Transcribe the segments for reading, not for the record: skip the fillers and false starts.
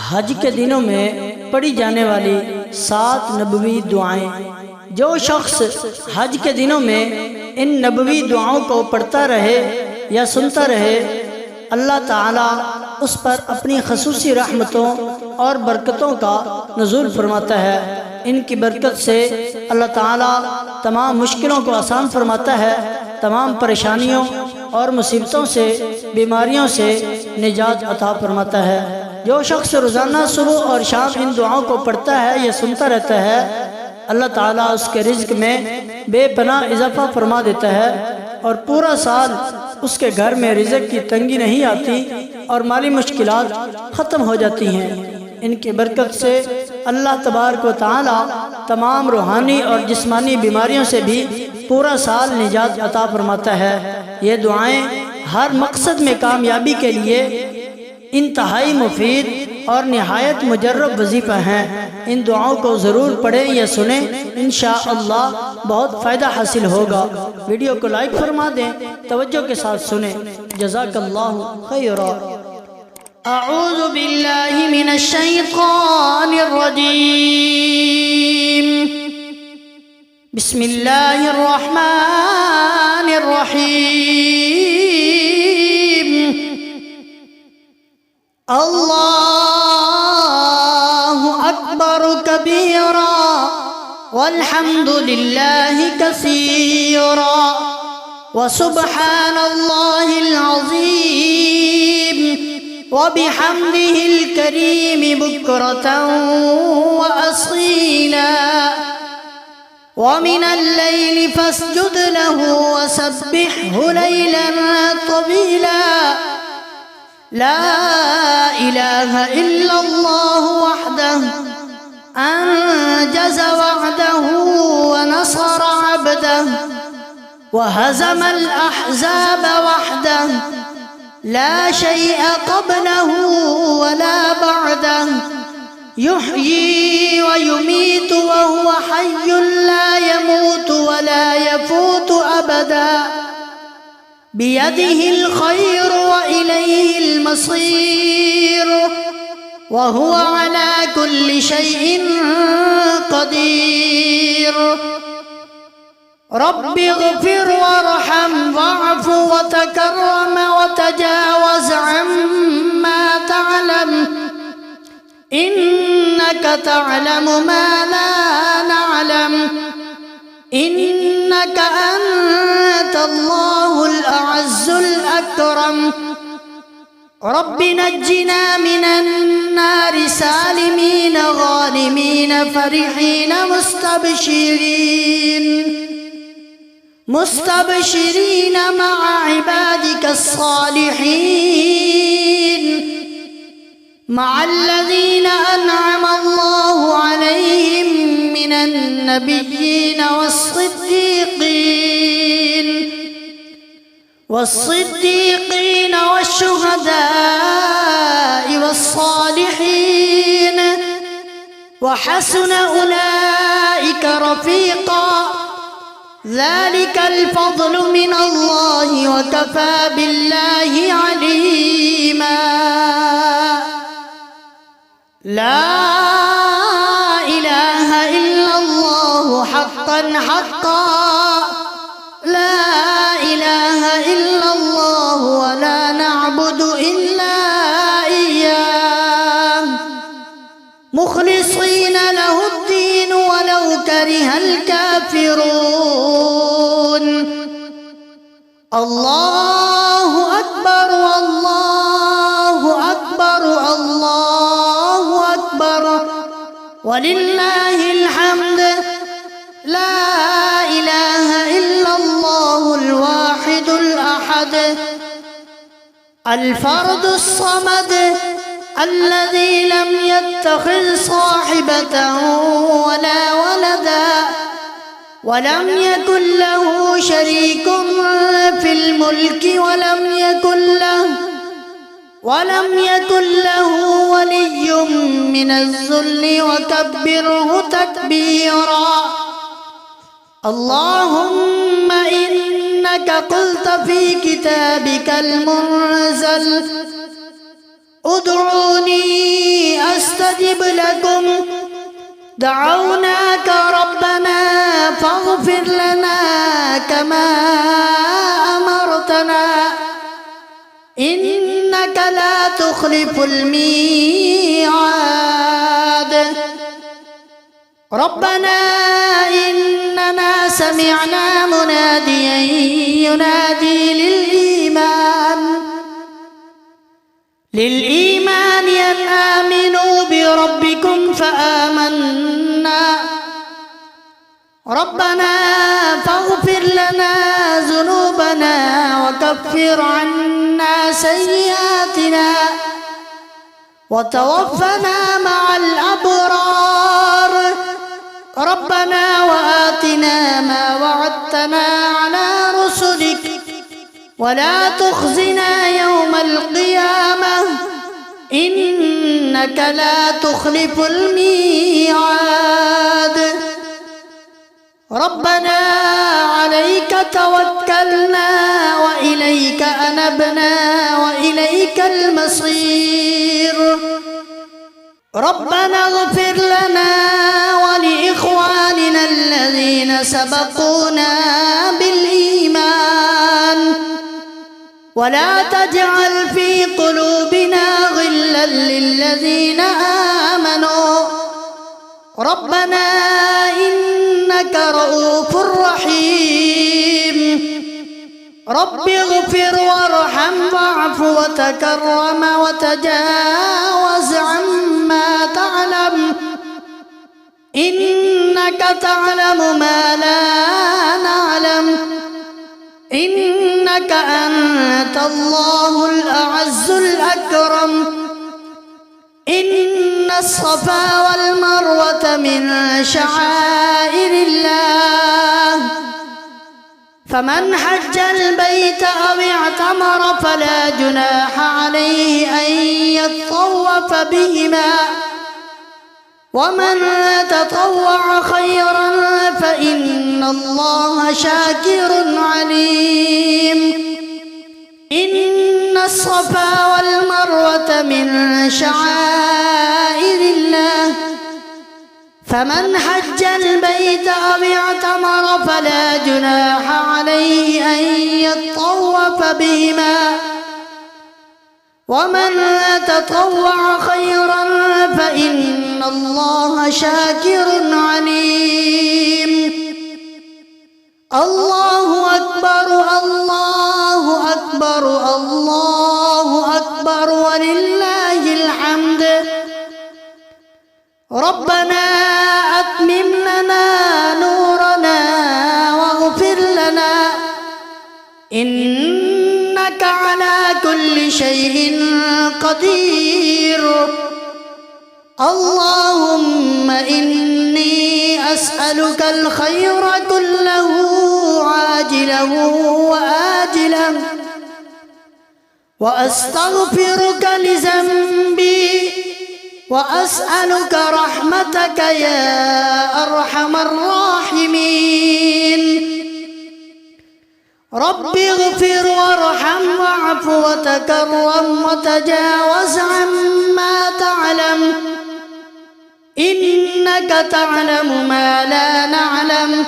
हज के दिनों में पढ़ी जाने वाली 7 नबवी दुआएं। जो शख्स हज के दिनों में इन नबवी दुआओं को पढ़ता रहे या सुनता रहे, अल्लाह ताला उस पर अपनी खसूसी रहमतों और बरकतों का नुज़ूल फरमाता है। इनकी बरकत से अल्लाह ताला तमाम मुश्किलों को आसान फरमाता है, तमाम परेशानियों और मुसीबतों से, बीमारियों से निजात अता फरमाता है। जो शख्स रोज़ाना सुबह और शाम इन दुआओं को पढ़ता है या सुनता रहता है, अल्लाह ताला उसके रिज़्क़ में बेपनाह इजाफ़ा फरमा देता है और पूरा साल उसके घर में रिज़्क़ की तंगी नहीं आती और माली मुश्किलात ख़त्म हो जाती हैं। इनकी बरकत से अल्लाह तबारक व तआला तमाम रूहानी और जिस्मानी बीमारियों से भी पूरा साल निजात अता फरमाता है। ये दुआएं हर मकसद में कामयाबी के लिए इंतहाई मुफीद और निहायत मुजर्रब वजीफ़ा हैं। इन दुआओं को ज़रूर पढ़ें या सुनें, इंशाअल्लाह बहुत फ़ायदा हासिल होगा। वीडियो को लाइक फरमा दें, तवज्जो के साथ सुनें। जज़ाकल्लाहु खैरा। अऊज़ु बिल्लाहि मिनश शैतानिर रजीम। बिस्मिल्लाहिर रहमानिर रहीम। अल्लाहु अकबर कबीरा वल्हम्दुलिल्लाहि कसीरा व सुब्हानल्लाहिल अज़ीम व बिहम्दिहिल करीम बुक्रतन व असीला व मिनल लैलि फस्जुद लहु व सब्बिहहु लैलन तवीला। ला इलाहा इल्लल्लाहु वहदहु अंजज़ वअदहु व नसर अब्दहु व हज़मल अहज़ाब वहदहु ला शैअ क़ब्लहु व ला बअदहु युह्यी व युमीतु व हुव हय्युन ला यमूतु व ला यफूतु अबदा बियदिहिल खैर व इलैहिल मसीर व हुवा अला कुल्लि शैइन क़दीर। रब्बि इग़फिर वरहम वअफ़ु वतकर्रम वतजावज़ अम्मा तअलम इन्नका तअलमु मा ला नअलम इन्नका अंतल्लाहुल अअज़्ज़ुल अकरम। रब्बि नज्जिना मिनन नारि सालिमीन गालिमीन फरिहीन मुस्तबशिरीन मअ इबादिकस सालिहीन मअल्लज़ीना अनअमा अल्लाहु अलैहिम मिनन नबिय्यीन वस्सिद्दीक़ीन वश्शुहदाኢ वस्सालिहीन व हसुन उलाइक रफ़ीक़ा। ज़ालिकल फ़ज़्लु मिनल्लाहि व कफ़ा बिल्लाहि अलीमा। ला इलाहा इल्लल्लाहु हक़्क़न हक़्क़ा ला इलाहा इल्लल्लाहु व ला नअबुदु इल्ला इय्याहु मुख़लिसीन लहुद्दीन वलौ करिहल काफ़िरून। अल्लाहु अकबर अल्लाहु अकबर अल्लाहु अकबर वलिल्लाहिल हम्द। ला इलाहा इल्लल्लाहुल वाहिदुल अहद अल फर्दुस समद अल्लज़ी लम यत्तखिज़ साहिबतन वला वलदा वलम यकुन लहु शरीकुन फिल मुल्कि वलम यकुन लहु वलिय्युम मिनज़्ज़ुल्लि वकब्बिरहु तकबीरा। अल्लाहुम्मा इन्नका क़ुल्त फ़ी किताबिकल मुनज़्ज़ल उदऊनी نستجب لكم دعوناك ربنا فاغفر لنا كما أمرتنا إنك لا تخلف الميعاد ربنا إننا سمعنا مناديا ينادي للإيمان أن آمنوا بربكم فآمنا ربنا فاغفر لنا ذنوبنا وكفر عنا سيئاتنا وتوفنا مع الأبرار ربنا وآتنا ما وعدتنا على رسلك ولا تخزنا يوم القيامة إنك لا تخلف الميعاد ربنا عليك توكلنا وإليك أنبنا وإليك المصير ربنا اغفر لنا ولإخواننا الذين سبقونا بالإيمان ولا تجعل في قلوبنا غلا للذين آمنوا ربنا إنك رؤوف رحيم رب اغفر وارحم واعف وتكرم وتجاوز عما تعلم إنك تعلم ما لا نعلم إنك أنت الله الأعز الأكرم إن الصفا والمروة من شعائر الله فمن حج البيت أو اعتمر فلا جناح عليه أن يطوف بهما ومن تطوع خيرا فإن الله شاكر عليم إن الصفا والمروة من شعائر الله فمن حج البيت أو اعتمر فلا جناح عليه أن يطوف بهما ومن تطوع خيرا فإن الله شاكر عليم الله أكبر الله أكبر الله أكبر ولله الحمد ربنا أتمم لنا نورنا واغفر لنا إنك على كل شيء قدير اللهم إني أسألك الخير كله عاجله وآجله وأستغفرك لذنبي وأسألك رحمتك يا أرحم الراحمين رب اغفر وارحم واعف وتكرم وتجاوز عما تعلم إنك تعلم ما لا نعلم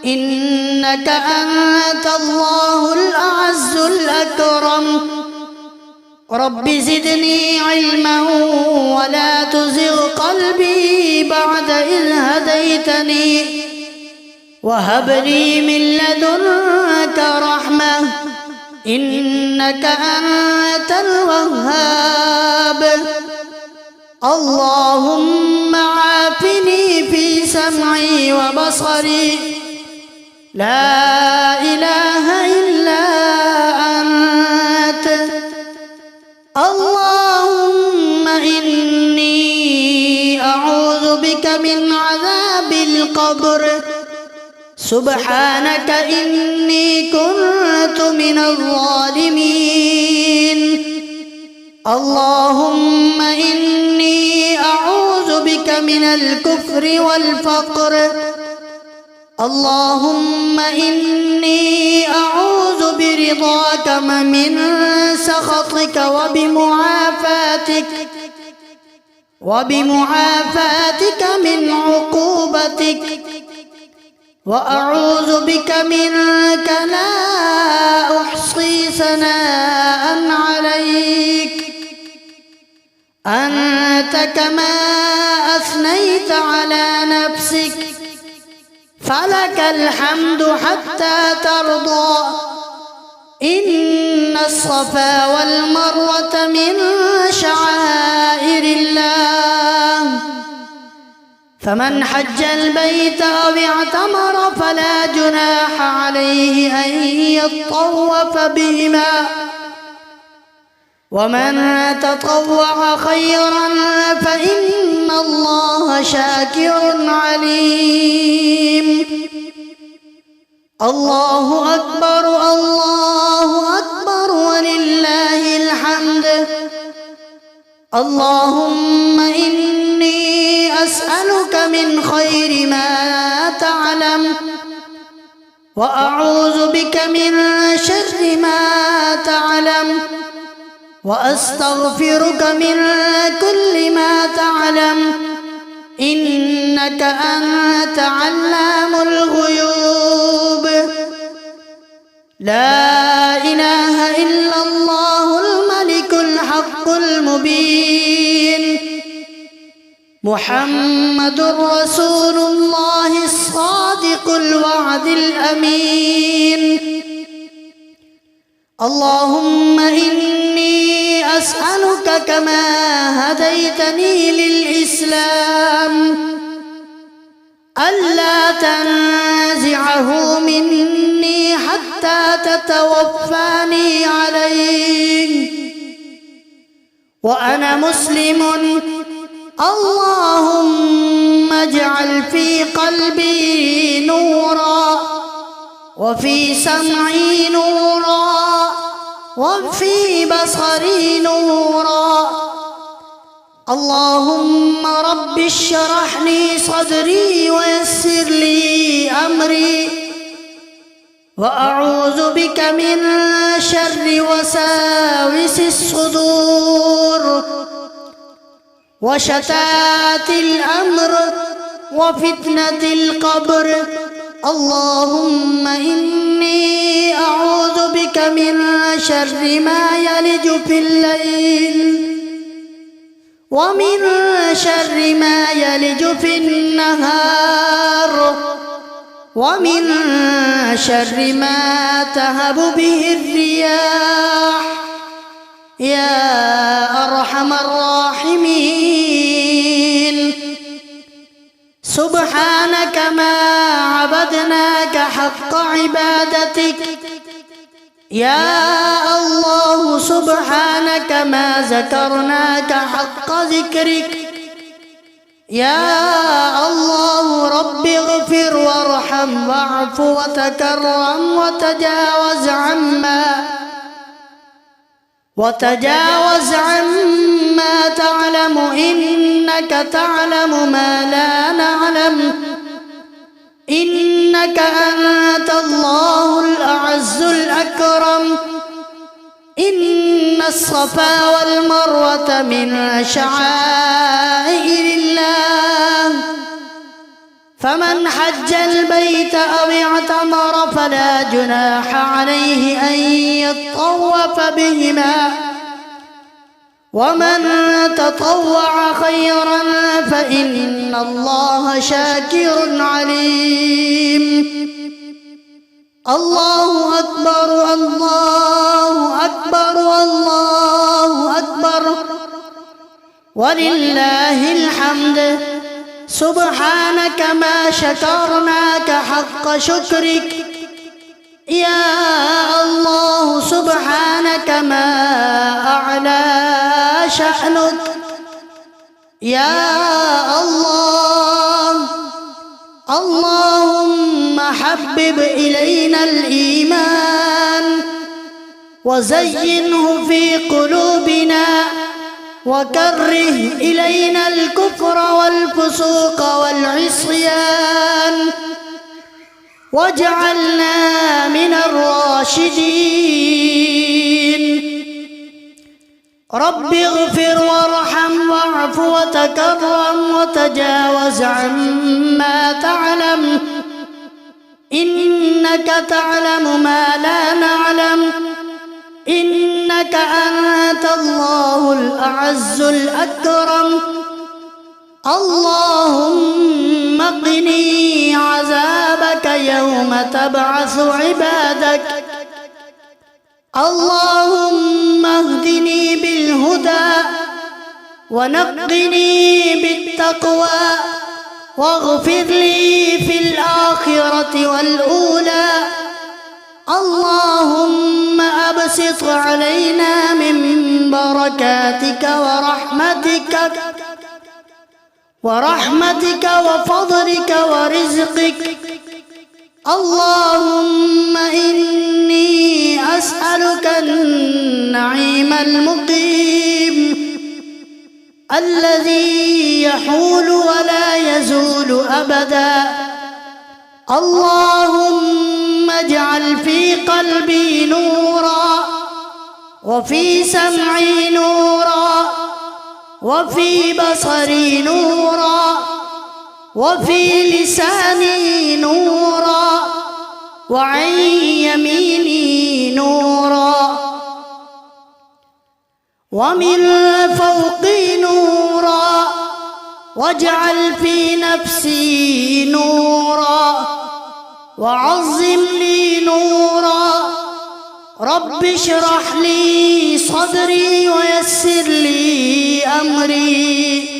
إنك أنت الله الأعز الأكرم رب زدني علما ولا تزغ قلبي بعد إذ هديتني وهب لي من لدنك رحمة إنك أنت الوهاب اللهم عافني في سمعي وبصري لا إله إلا أنت اللهم إني أعوذ بك من عذاب القبر سبحانك إني كنت من الظالمين اللهم إني أعوذ بك من الكفر والفقر اللهم إني أعوذ برضاك من سخطك وبمعافاتك وبمعافاتك من عقوبتك، وأعوذ بك منك لا أحصي ثناء عليك أنت كما أثنيت على نفسك، فلك الحمد حتى ترضى. إن الصفا والمروة من شعائر الله، فمن حج البيت أو اعتمر فلا جناح عليه أن يطوف بهما، ومن تطوع خيرا فإن الله شاكر عليم. الله أكبر الله أكبر ولله الحمد. اللهم إني أسألك من خير ما تعلم، وأعوذ بك من شر ما تعلم، وأستغفرك من كل ما تعلم، إنك أنت علام الغيوب. لا إله إلا الله الملك الحق المبين، محمد رسول الله الصادق الوعد الأمين. اللهم إني أسألك كما هديتني للإسلام ألا تنزعه مني حتى تتوفاني عليه وأنا مسلم. اللهم اجعل في قلبي نورا، وفي سمعي نورا، وفي بصري نورا. اللهم رب اشرح لي صدري ويسر لي أمري، وأعوذ بك من شر وساوس الصدور وشتات الأمر وفتنة القبر. اللهم إني أعوذ بك من شر ما يلج في الليل، ومن شر ما يلج في النهار، ومن شر ما تهب به الرياح يا أرحم الراحمين. سبحانك ما عبدناك حق عبادتك يا الله، سبحانك ما ذكرناك حق ذكرك يا الله. رب اغفر وارحم واعف وتكرم وتجاوز عما تعلم، إنك تعلم ما لا نعلم. إنك أنت الله الأعز الأكرم. إن الصفا والمروة من شعائر الله، فمن حج البيت أو اعتمر فلا جناح عليه أن يطوف بهما، ومن تطوع خيرا فإن الله شاكر عليم. الله أكبر الله أكبر الله أكبر ولله الحمد. سبحانك ما شكرناك حق شكرك يا الله. سبحانك ما أعلى شأنك يا الله. اللهم حبب إلينا الإيمان وزينه في قلوبنا، وكره إلينا الكفر والفسوق والعصيان، واجعلنا من الراشدين. رب اغفر وارحم واعف وتكرم وتجاوز عما تعلم إنك تعلم ما لا نعلم إنك أنت الله الأعز الأكرم اللهم قني عذابك يوم تبعث عبادك اللهم اهدني بالهدى ونقني بالتقوى واغفر لي في الآخرة والأولى اللهم أبسط علينا من بركاتك ورحمتك وفضلك ورزقك اللهم إني أسألك النعيم المقيم الذي يحول ولا يزول أبدا اللهم اجعل في قلبي نورا وفي سمعي نورا وفي بصري نورا وفي لساني نورا وعن يميني نورا ومن فوقي نورا واجعل في نفسي نورا وعظم لي نورا رب اشرح لي صدري ويسر لي أمري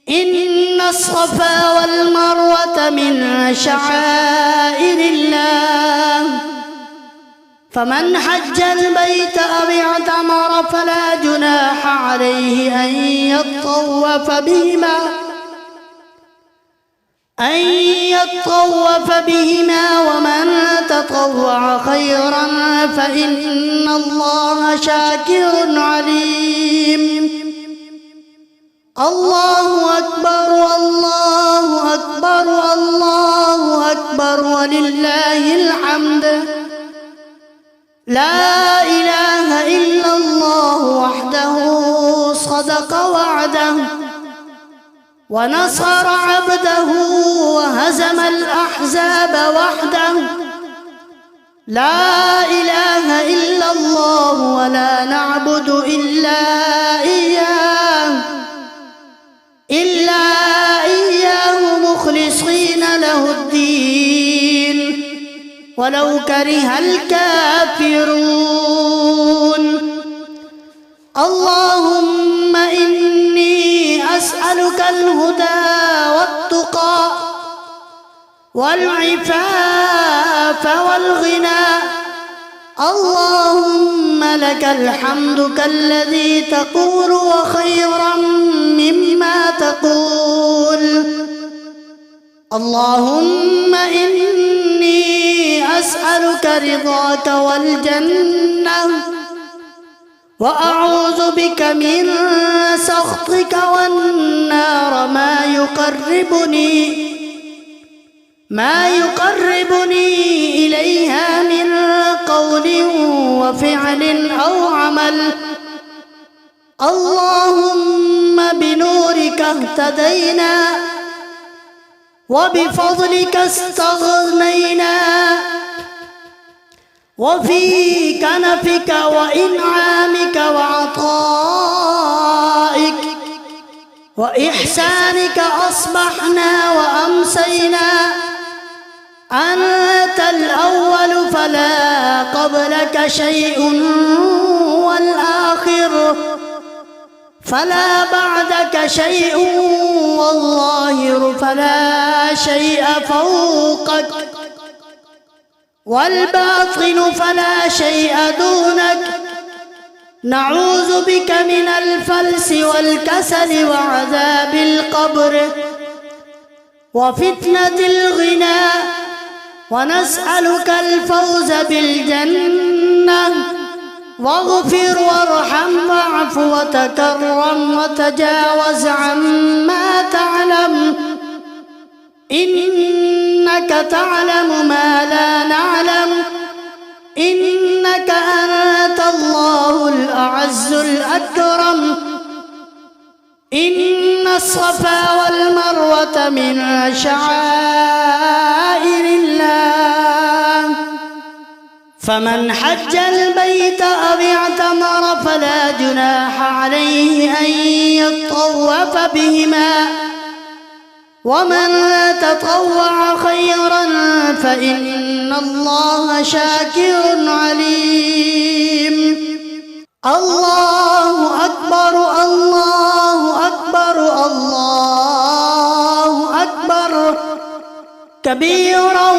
إن الصفا والمروة من شعائر الله فمن حج البيت أو اعتمر فلا جناح عليه أن يطوف بهما ومن تطوع خيرا فإن الله شاكر عليم الله أكبر الله أكبر الله أكبر ولله الحمد لا إله إلا الله وحده صدق وعده ونصر عبده وهزم الأحزاب وحده لا إله إلا الله ولا نعبد إلا إياه مخلصين له الدين ولو كره الكافرون اللهم إني أسألك الهدى والتقى والعفاف والغنى اللهم لك الحمد كالذي تقول وخيرا مما تقول اللهم إني أسألك رضاك والجنة وأعوذ بك من سخطك والنار ما يقربني إليها من قول وفعل أو عمل اللهم بنورك اهتدينا وبفضلك استغنينا وفي كنفك وإنعامك وعطائك وإحسانك أصبحنا وأمسينا أنت الأول فلا قبلك شيء والآخر فلا بعدك شيء والظاهر فلا شيء فوقك والباطن فلا شيء دونك نعوذ بك من الفلس والكسل وعذاب القبر وفتنة الغنى ونسألك الفوز بالجنة واغفر وارحم واعف وتكرم وتجاوز عما تعلم إنك تعلم ما لا نعلم إنك أنت الله الأعلم الأعز الأكرم. إن الصفا والمروة من شعائر الله، فمن حج البيت أو اعتمر فلا جناح عليه أن يطوف بهما، ومن تطوع خيرا فإن الله شاكر عليم. الله أكبر الله أكبر الله أكبر كبيرا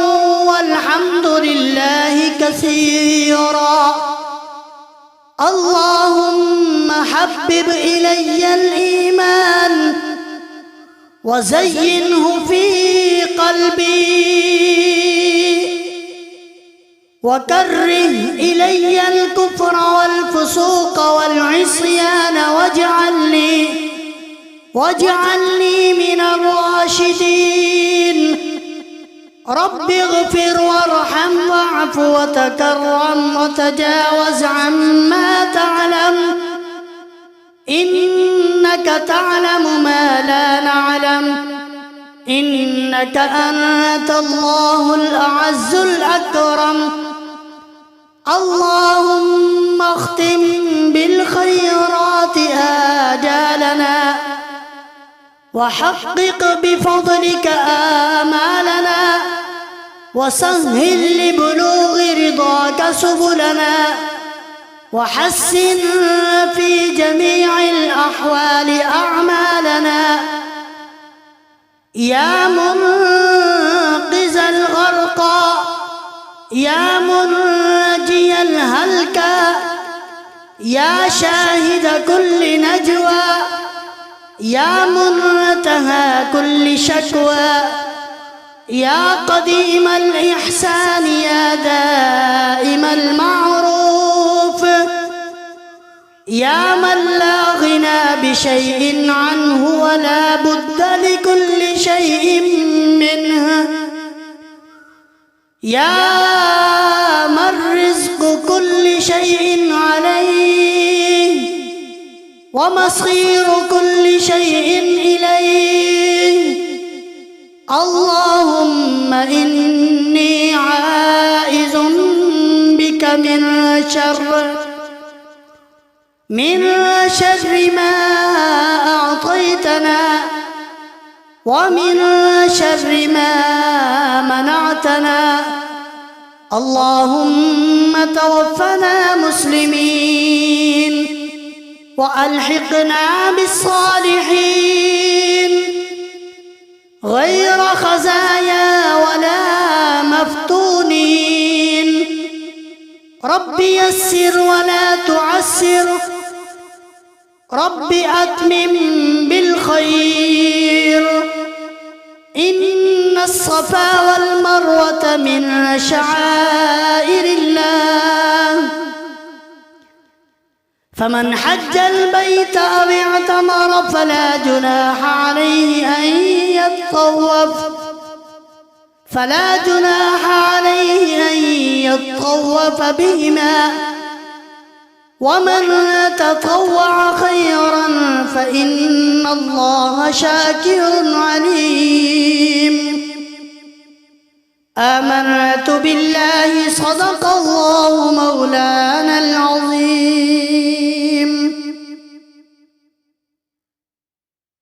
والحمد لله كثيرا. اللهم حبب إلي الإيمان وزينه في قلبي، وكره إلي الكفر والفسوق والعصيان واجعلني من الراشدين. رب اغفر وارحم واعف وتكرم وتجاوز عما تعلم، إنك تعلم ما لا نعلم، إنك أنت الله الأعز الأكرم. اللهم اختم بالخيرات آجالنا، وحقق بفضلك آمالنا، وسهل لبلوغ رضاك سبلنا، وحسن في جميع الأحوال أعمالنا. يا منقذ الغرقى، يا منجي الهلكى، يا شاهد كل نجوى، يا منتهى كل شكوى، يا قديم الإحسان، يا دائم المعروف، يا من لا غنى بشيء عنه ولا بد لكل شيء منه، يا من رزق كل شيء عليه ومصير كل شيء إليه. اللهم إني عائذ بك من شر ما أعطيتنا، ومن شر ما منعتنا. اللهم توفنا مسلمين وألحقنا بالصالحين، غير خزايا ولا مفتونين. رب يسر ولا تعسر، رب أتمم بالخير. إن الصفا والمروة من شعائر الله، فمن حج البيت أو اعتمر فلا جناح عليه أن يطوف بهما، ومن تطوع خيرا فإن الله شاكر عليم. آمنت بالله، صدق الله مولانا العظيم.